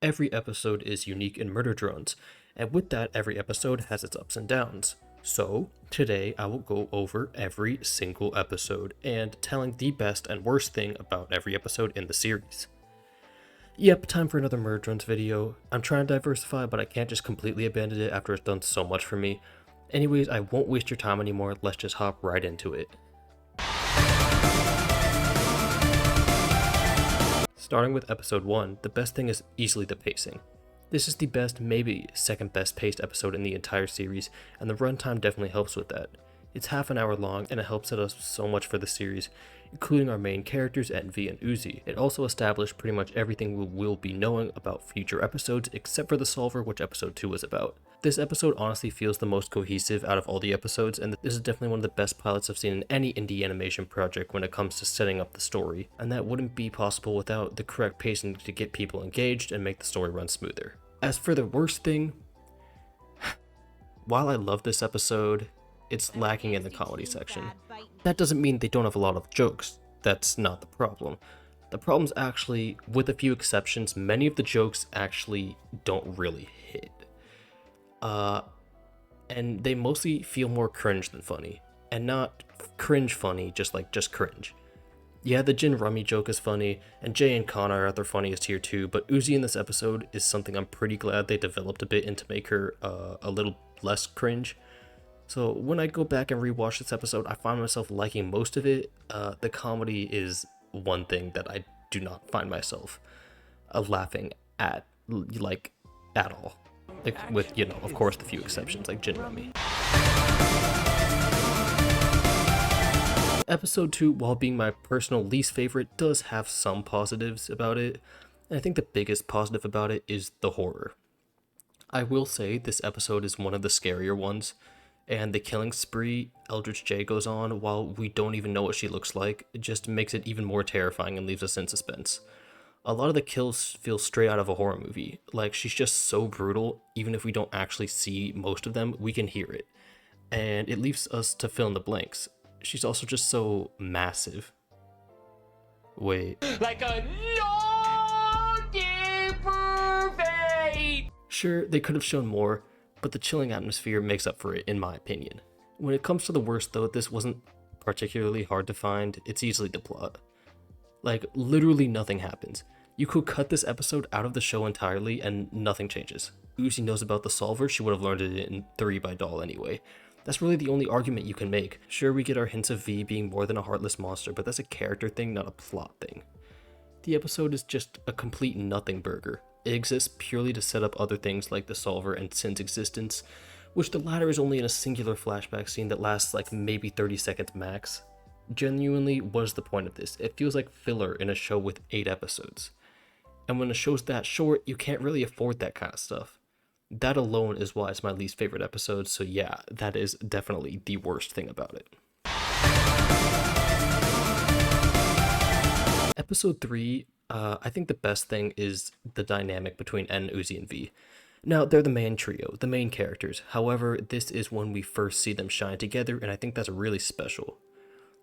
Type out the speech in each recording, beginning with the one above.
every episode is unique in murder drones, and with that, every episode has its ups and downs. So, today I will go over every single episode and telling the best and worst thing about every episode in the series. Yep, time for another murder drones video. I'm trying to diversify, but I can't just completely abandon it after it's done so much for me. Anyways, I won't waste your time anymore, let's just hop right into it. Starting with episode 1, the best thing is easily the pacing. This is the best, maybe second best paced episode in the entire series, and the runtime definitely helps with that. It's half an hour long, and it helps set us so much for the series, including our main characters Envy and Uzi. It also established pretty much everything we will be knowing about future episodes, except for the Solver, which episode 2 was about. This episode honestly feels the most cohesive out of all the episodes, and this is definitely one of the best pilots I've seen in any indie animation project when it comes to setting up the story, and that wouldn't be possible without the correct pacing to get people engaged and make the story run smoother. As for the worst thing, while I love this episode, it's lacking in the comedy section. That doesn't mean they don't have a lot of jokes. That's not the problem. The problem's actually, with a few exceptions, many of the jokes actually don't really hit. And they mostly feel more cringe than funny. And not cringe funny, just cringe. Yeah, the Jin Rummy joke is funny, and Jay and Kana are at their funniest here too, but Uzi in this episode is something I'm pretty glad they developed a bit in to make her a little less cringe. So when I go back and rewatch this episode, I find myself liking most of it. The comedy is one thing that I do not find myself laughing at, at all. Like, with, of course, the few exceptions, like Jin Rummy. Episode 2, while being my personal least favorite, does have some positives about it, and I think the biggest positive about it is the horror. I will say this episode is one of the scarier ones, and the killing spree Eldritch J goes on while we don't even know what she looks like, it just makes it even more terrifying and leaves us in suspense. A lot of the kills feel straight out of a horror movie, like she's just so brutal, even if we don't actually see most of them, we can hear it, and it leaves us to fill in the blanks. She's also just so massive. Wait. Like a perfect. Sure, they could have shown more, but the chilling atmosphere makes up for it, in my opinion. When it comes to the worst though, this wasn't particularly hard to find, it's easily the plot. Like, literally nothing happens. You could cut this episode out of the show entirely and nothing changes. Uzi knows about the Solver, she would have learned it in 3 by Doll anyway. That's really the only argument you can make. Sure, we get our hints of V being more than a heartless monster, but that's a character thing, not a plot thing. The episode is just a complete nothing burger. It exists purely to set up other things like the Solver and Sin's existence, which the latter is only in a singular flashback scene that lasts like maybe 30 seconds max. Genuinely, what is the point of this? It feels like filler in a show with 8 episodes. And when a show's that short, you can't really afford that kind of stuff. That alone is why it's my least favorite episode, so yeah, that is definitely the worst thing about it. Episode 3, I think the best thing is the dynamic between N, Uzi, and V. Now, they're the main trio, the main characters, however, this is when we first see them shine together, and I think that's really special.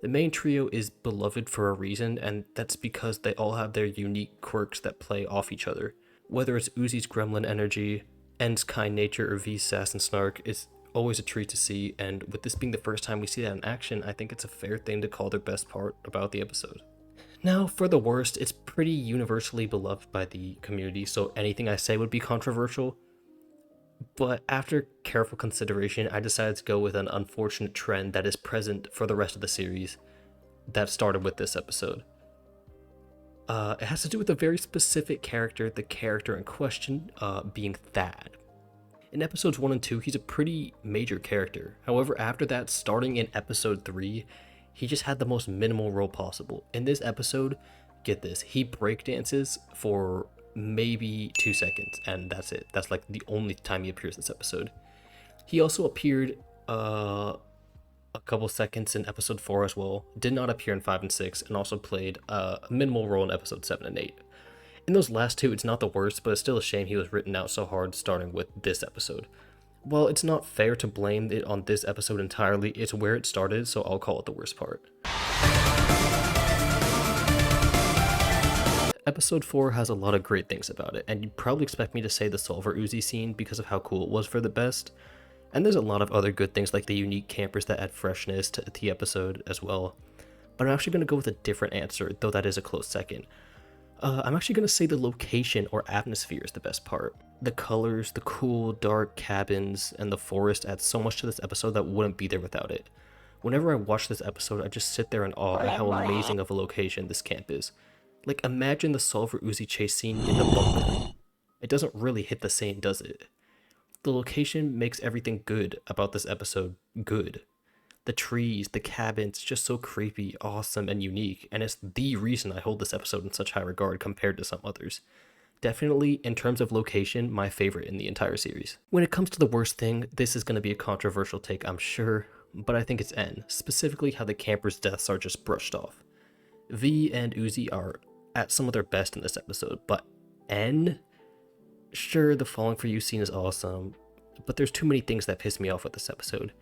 The main trio is beloved for a reason, and that's because they all have their unique quirks that play off each other. Whether it's Uzi's gremlin energy, N's kind nature, or V's sass and snark, is always a treat to see, and with this being the first time we see that in action, I think it's a fair thing to call their best part about the episode. Now, for the worst, it's pretty universally beloved by the community, so anything I say would be controversial. But after careful consideration, I decided to go with an unfortunate trend that is present for the rest of the series that started with this episode. It has to do with a very specific character, the character in question being Thad. In episodes 1 and 2, he's a pretty major character. However, after that, starting in episode 3, he just had the most minimal role possible. In this episode, get this, he breakdances for maybe 2 seconds, and that's it. That's like the only time he appears this episode. He also appeared a couple seconds in episode 4 as well, did not appear in 5 and 6, and also played a minimal role in episode 7 and 8. In those last 2, it's not the worst, but it's still a shame he was written out so hard starting with this episode. While it's not fair to blame it on this episode entirely, it's where it started, so I'll call it the worst part. Episode 4 has a lot of great things about it, and you'd probably expect me to say the Solver Uzi scene because of how cool it was for the best. And there's a lot of other good things like the unique campers that add freshness to the episode as well. But I'm actually going to go with a different answer, though that is a close second. I'm actually going to say the location or atmosphere is the best part. The colors, the cool, dark cabins, and the forest add so much to this episode that wouldn't be there without it. Whenever I watch this episode, I just sit there in awe at how amazing of a location this camp is. Like, imagine the Solver Uzi chase scene in the bunker. It doesn't really hit the same, does it? The location makes everything good about this episode good. The trees, the cabins, just so creepy, awesome, and unique, and it's the reason I hold this episode in such high regard compared to some others. Definitely, in terms of location, my favorite in the entire series. When it comes to the worst thing, this is going to be a controversial take, I'm sure, but I think it's N, specifically how the campers' deaths are just brushed off. V and Uzi are at some of their best in this episode, but N? Sure, the Falling For You scene is awesome, but there's too many things that piss me off with this episode.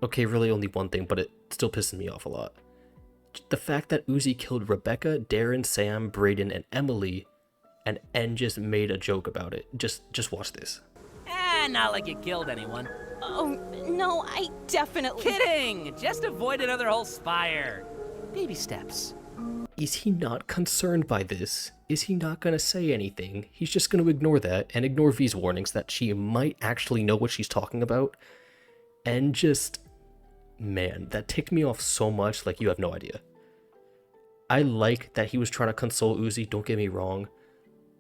Okay, really only one thing, but it still pisses me off a lot. The fact that Uzi killed Rebecca, Darren, Sam, Braden, and Emily, and N just made a joke about it. Just watch this. Not like you killed anyone. Oh, no, I definitely... Kidding! Just avoid another whole spire. Baby steps. Is he not concerned by this? Is he not going to say anything? He's just going to ignore that and ignore V's warnings that she might actually know what she's talking about. And just... Man, that ticked me off so much, like you have no idea. I like that he was trying to console Uzi, don't get me wrong.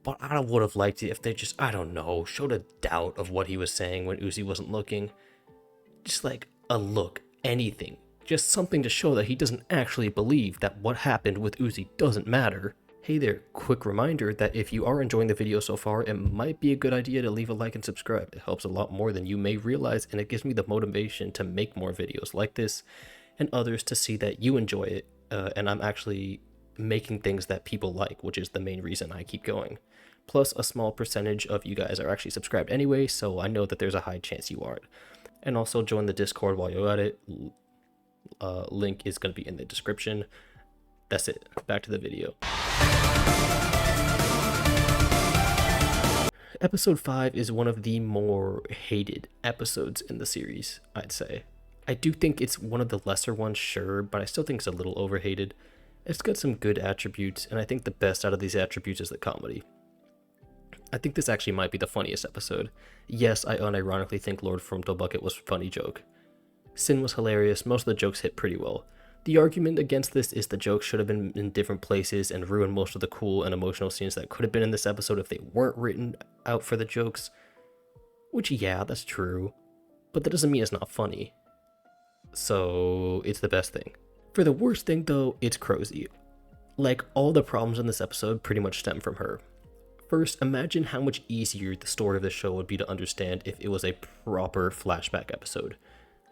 But I would have liked it if they just, I don't know, showed a doubt of what he was saying when Uzi wasn't looking. Just like a look, anything. Just something to show that he doesn't actually believe that what happened with Uzi doesn't matter. Hey there, quick reminder that if you are enjoying the video so far, it might be a good idea to leave a like and subscribe. It helps a lot more than you may realize, and it gives me the motivation to make more videos like this and others to see that you enjoy it, and I'm actually making things that people like, which is the main reason I keep going. Plus, a small percentage of you guys are actually subscribed anyway, so I know that there's a high chance you aren't. And also join the Discord while you're at it. Link is going to be in the description. That's it. Back to the video. Episode 5 is one of the more hated episodes in the series, I'd say. I do think it's one of the lesser ones, sure, but I still think it's a little overhated. It's got some good attributes, and I think the best out of these attributes is the comedy. I think this actually might be the funniest episode. Yes, I unironically think Lord Bucket was a funny joke. Sin was hilarious, most of the jokes hit pretty well. The argument against this is the jokes should have been in different places and ruined most of the cool and emotional scenes that could have been in this episode if they weren't written out for the jokes. Which, yeah, that's true, but that doesn't mean it's not funny. So, it's the best thing. For the worst thing, though, it's Crozy. Like, all the problems in this episode pretty much stem from her. First, imagine how much easier the story of the show would be to understand if it was a proper flashback episode.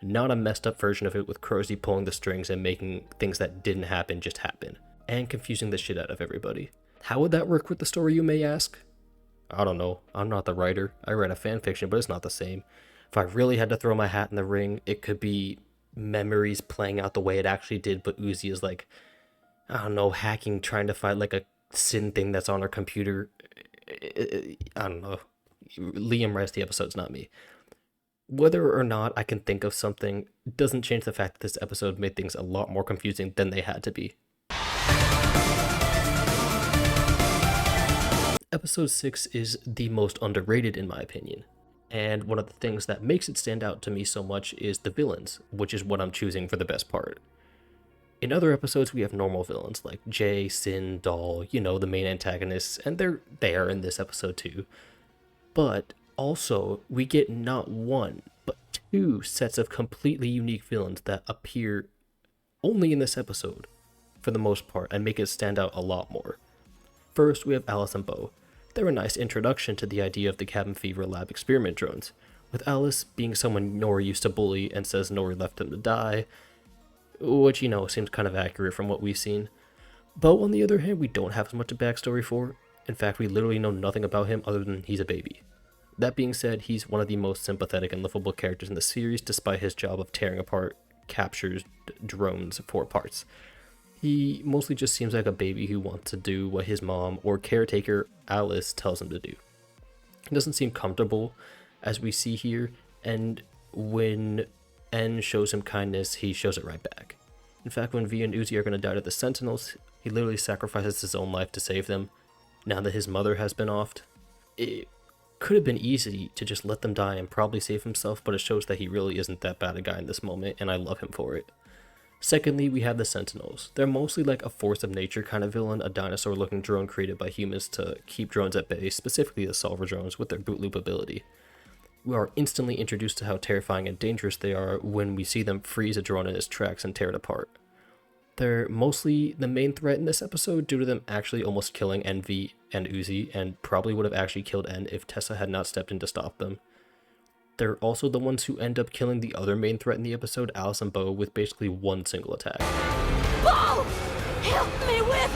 Not a messed up version of it with Crozy pulling the strings and making things that didn't happen just happen, and confusing the shit out of everybody. How would that work with the story, you may ask? I don't know, I'm not the writer. I write a fanfiction, but it's not the same. If I really had to throw my hat in the ring, it could be memories playing out the way it actually did, but Uzi is like, I don't know, hacking, trying to find like a Sin thing that's on her computer. I don't know. Liam writes the episodes, not me. Whether or not I can think of something doesn't change the fact that this episode made things a lot more confusing than they had to be. Episode 6 is the most underrated in my opinion. And one of the things that makes it stand out to me so much is the villains, which is what I'm choosing for the best part. In other episodes, we have normal villains like Jay, Sin, Doll, you know, the main antagonists, and they're there in this episode too. But also, we get not one, but 2 sets of completely unique villains that appear only in this episode, for the most part, and make it stand out a lot more. First, we have Alice and Bo. They're a nice introduction to the idea of the cabin fever lab experiment drones, with Alice being someone Nori used to bully and says Nori left him to die, which, you know, seems kind of accurate from what we've seen. Bo, on the other hand, we don't have as much a backstory for. In fact, we literally know nothing about him other than he's a baby. That being said, he's one of the most sympathetic and lovable characters in the series, despite his job of tearing apart captured drones for parts. He mostly just seems like a baby who wants to do what his mom or caretaker Alice tells him to do. He doesn't seem comfortable, as we see here, and when N shows him kindness, he shows it right back. In fact, when V and Uzi are going to die to the Sentinels, he literally sacrifices his own life to save them. Now that his mother has been offed, it could have been easy to just let them die and probably save himself, but it shows that he really isn't that bad a guy in this moment, and I love him for it. Secondly, we have the Sentinels. They're mostly like a force of nature kind of villain, a dinosaur-looking drone created by humans to keep drones at bay, specifically the solver drones with their boot loop ability. We are instantly introduced to how terrifying and dangerous they are when we see them freeze a drone in its tracks and tear it apart. They're mostly the main threat in this episode due to them actually almost killing Envy and Uzi, and probably would have actually killed N if Tessa had not stepped in to stop them. They're also the ones who end up killing the other main threat in the episode, Alice and Bo, with basically one single attack. Bo! Help me with...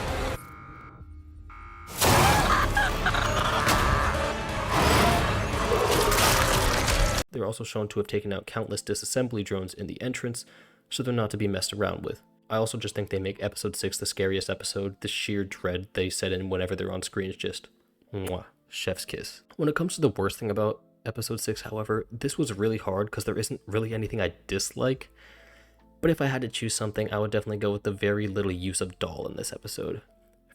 They're also shown to have taken out countless disassembly drones in the entrance, so they're not to be messed around with. I also just think they make episode 6 the scariest episode. The sheer dread they set in whenever they're on screen is just mwah, chef's kiss. When it comes to the worst thing about episode 6, however, this was really hard because there isn't really anything I dislike. But if I had to choose something, I would definitely go with the very little use of Doll in this episode.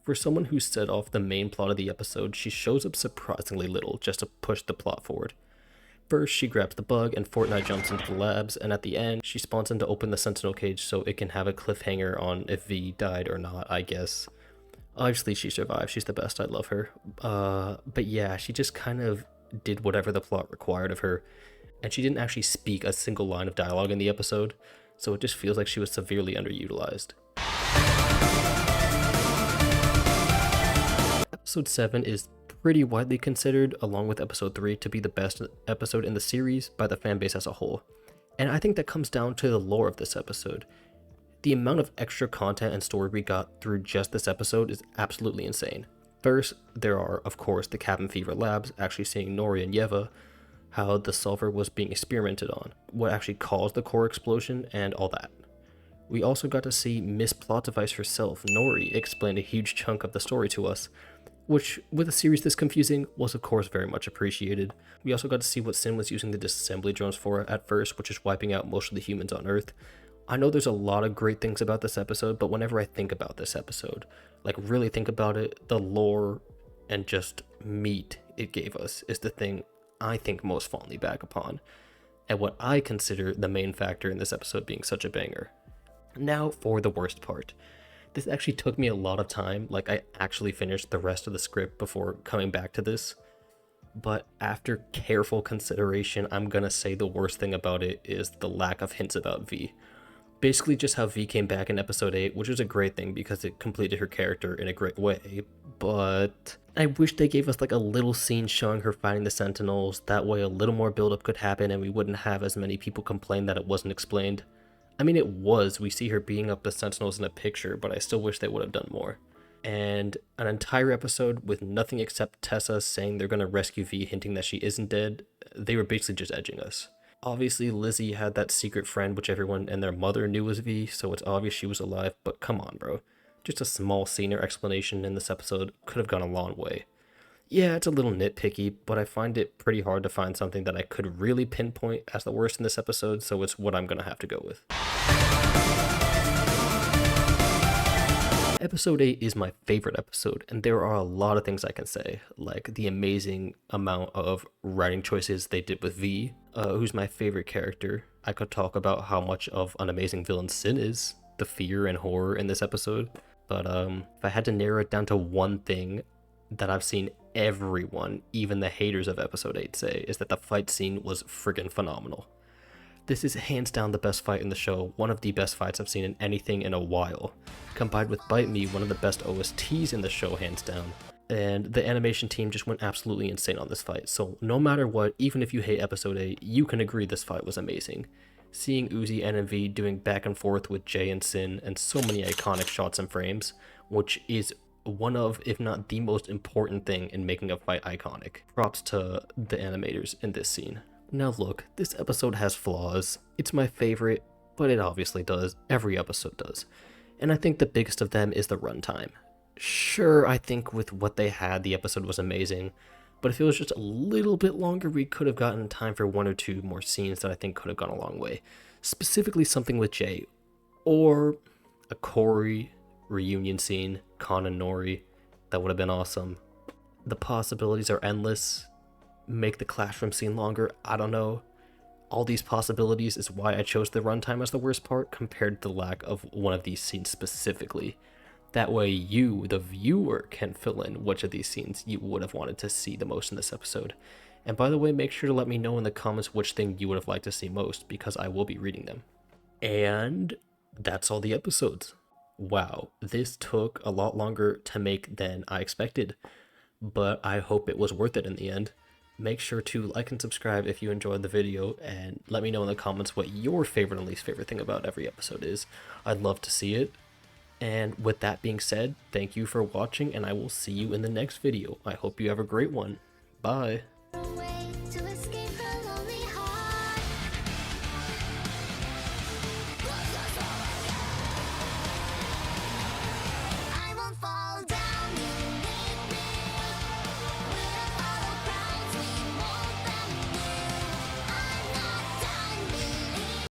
For someone who set off the main plot of the episode, she shows up surprisingly little just to push the plot forward. First, she grabs the bug and Fortnite jumps into the labs, and at the end, she spawns in to open the Sentinel cage so it can have a cliffhanger on if V died or not, I guess. Obviously, she survived. She's the best. I love her. But yeah, she just kind of did whatever the plot required of her, and she didn't actually speak a single line of dialogue in the episode, so it just feels like she was severely underutilized. Episode 7 is pretty widely considered, along with episode 3, to be the best episode in the series by the fanbase as a whole, and I think that comes down to the lore of this episode. The amount of extra content and story we got through just this episode is absolutely insane. First, there are, of course, the cabin fever labs, actually seeing Nori and Yeva, how the solver was being experimented on, what actually caused the core explosion, and all that. We also got to see Miss Plot Device herself, Nori, explain a huge chunk of the story to us, which, with a series this confusing, was of course very much appreciated. We also got to see what Sin was using the disassembly drones for at first, which is wiping out most of the humans on Earth. I know there's a lot of great things about this episode, but whenever I think about this episode, like really think about it, the lore and just meat it gave us is the thing I think most fondly back upon, and what I consider the main factor in this episode being such a banger. Now for the worst part. This actually took me a lot of time, like I actually finished the rest of the script before coming back to this, but after careful consideration, I'm gonna say the worst thing about it is the lack of hints about V. Basically just how V came back in episode 8, which was a great thing because it completed her character in a great way, but I wish they gave us like a little scene showing her fighting the Sentinels, that way a little more build-up could happen and we wouldn't have as many people complain that it wasn't explained. I mean, it was, we see her beating up the Sentinels in a picture, but I still wish they would have done more. And an entire episode with nothing except Tessa saying they're gonna rescue V, hinting that she isn't dead, they were basically just edging us. Obviously, Lizzie had that secret friend which everyone and their mother knew was V, so it's obvious she was alive, but come on, bro. Just a small scene or explanation in this episode could have gone a long way. Yeah, it's a little nitpicky, but I find it pretty hard to find something that I could really pinpoint as the worst in this episode, so it's what I'm gonna have to go with. Episode 8 is my favorite episode, and there are a lot of things I can say, like the amazing amount of writing choices they did with V, who's my favorite character. I could talk about how much of an amazing villain Sin is, the fear and horror in this episode, but if I had to narrow it down to one thing that I've seen everyone, even the haters of episode 8, say, is that the fight scene was friggin' phenomenal. This is hands down the best fight in the show, one of the best fights I've seen in anything in a while. Combined with Bite Me, one of the best OSTs in the show, hands down. And the animation team just went absolutely insane on this fight, so no matter what, even if you hate episode 8, you can agree this fight was amazing. Seeing Uzi and MV doing back and forth with Jay and Sin, and so many iconic shots and frames, which is one of, if not the most important thing in making a fight iconic. Props to the animators in this scene. Now look, this episode has flaws. It's my favorite, but it obviously does. Every episode does. And I think the biggest of them is the runtime. Sure, I think with what they had, the episode was amazing, but if it was just a little bit longer, we could have gotten time for one or two more scenes that I think could have gone a long way. Specifically something with Jay, or a Corey reunion scene, Con and Nori, that would have been awesome. The possibilities are endless. Make the classroom scene longer, I don't know. All these possibilities is why I chose the runtime as the worst part compared to the lack of one of these scenes specifically. That way you, the viewer, can fill in which of these scenes you would have wanted to see the most in this episode. And by the way, make sure to let me know in the comments which thing you would have liked to see most, because I will be reading them. And that's all the episodes. Wow, this took a lot longer to make than I expected, but I hope it was worth it in the end. Make sure to like and subscribe if you enjoyed the video, and let me know in the comments what your favorite and least favorite thing about every episode is. I'd love to see it. And with that being said, thank you for watching, and I will see you in the next video. I hope you have a great one. Bye.